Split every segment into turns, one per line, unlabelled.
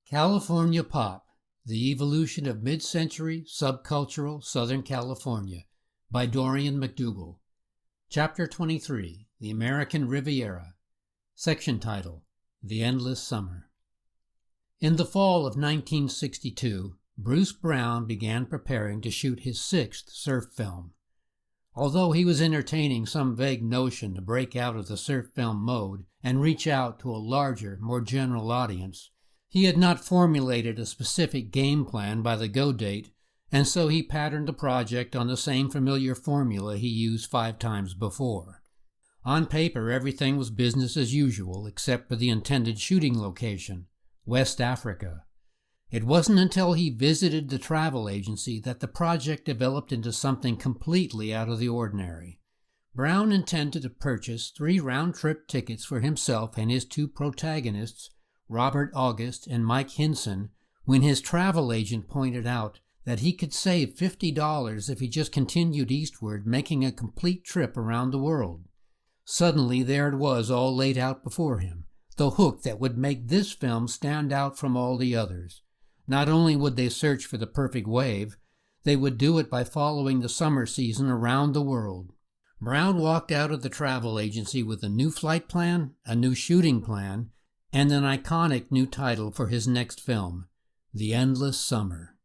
California Pop, The Evolution of Mid-Century Subcultural Southern California by Dorian McDougall. Chapter 23, The American Riviera. Section title, The Endless Summer. In the fall of 1962, Bruce Brown began preparing to shoot his sixth surf film. Although he was entertaining some vague notion to break out of the surf film mode and reach out to a larger, more general audience, he had not formulated a specific game plan by the go date, and so he patterned the project on the same familiar formula he used 5 times before. On paper, everything was business as usual except for the intended shooting location, West Africa. It wasn't until he visited the travel agency that the project developed into something completely out of the ordinary. Brown intended to purchase 3 round-trip tickets for himself and his 2 protagonists, Robert August and Mike Hinson, when his travel agent pointed out that he could save $50 if he just continued eastward, making a complete trip around the world. Suddenly there it was, all laid out before him, the hook that would make this film stand out from all the others. Not only would they search for the perfect wave, they would do it by following the summer season around the world. Brown walked out of the travel agency with a new flight plan, a new shooting plan, and an iconic new title for his next film, The Endless Summer.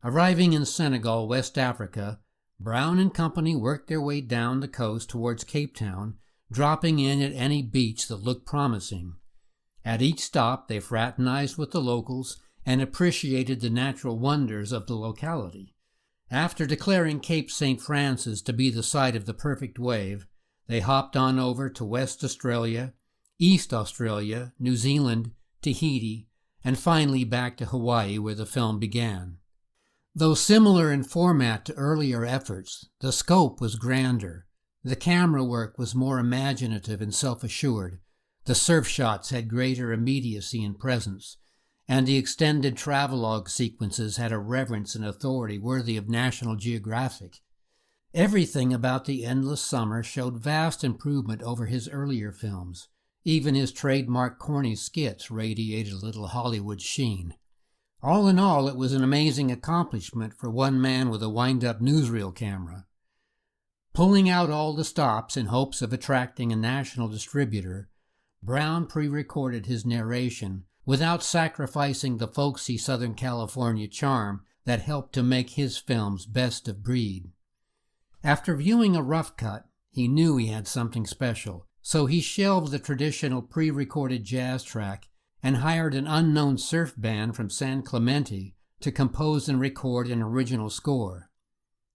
Arriving in Senegal, West Africa, Brown and company worked their way down the coast towards Cape Town, dropping in at any beach that looked promising. At each stop, they fraternized with the locals and appreciated the natural wonders of the locality. After declaring Cape St. Francis to be the site of the perfect wave, they hopped on over to West Australia, East Australia, New Zealand, Tahiti, and finally back to Hawaii where the film began. Though similar in format to earlier efforts, the scope was grander. The camera work was more imaginative and self-assured. The surf shots had greater immediacy and presence, and the extended travelogue sequences had a reverence and authority worthy of National Geographic. Everything about The Endless Summer showed vast improvement over his earlier films. Even his trademark corny skits radiated a little Hollywood sheen. All in all, it was an amazing accomplishment for one man with a wind-up newsreel camera. Pulling out all the stops in hopes of attracting a national distributor, Brown pre-recorded his narration without sacrificing the folksy Southern California charm that helped to make his films best of breed. After viewing a rough cut, he knew he had something special, so he shelved the traditional pre-recorded jazz track and hired an unknown surf band from San Clemente to compose and record an original score.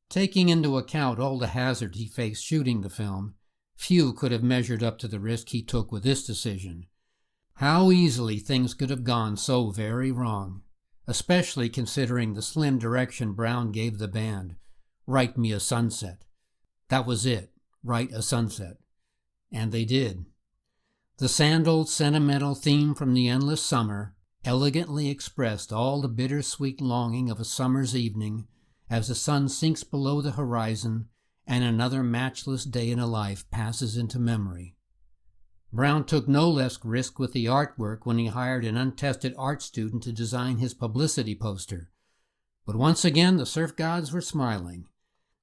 Taking into account all the hazard he faced shooting the film, few could have measured up to the risk he took with this decision. How easily things could have gone so very wrong, especially considering the slim direction Brown gave the band. Write me a sunset. That was it, write a sunset. And they did. The sand-old sentimental theme from The Endless Summer elegantly expressed all the bittersweet longing of a summer's evening as the sun sinks below the horizon and another matchless day in a life passes into memory. Brown took no less risk with the artwork when he hired an untested art student to design his publicity poster. But once again, the surf gods were smiling.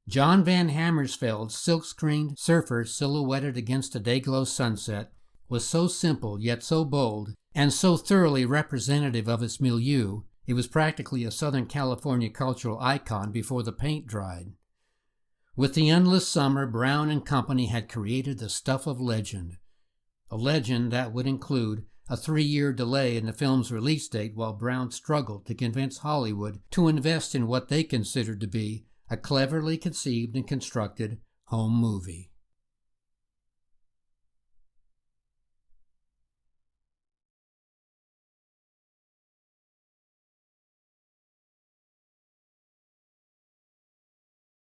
John Van Hammersveld's silk-screened surfer silhouetted against a day-glow sunset was so simple yet so bold, and so thoroughly representative of its milieu, it was practically a Southern California cultural icon before the paint dried. With The Endless Summer, Brown and company had created the stuff of legend. A legend that would include a 3-year delay in the film's release date while Brown struggled to convince Hollywood to invest in what they considered to be a cleverly conceived and constructed home movie.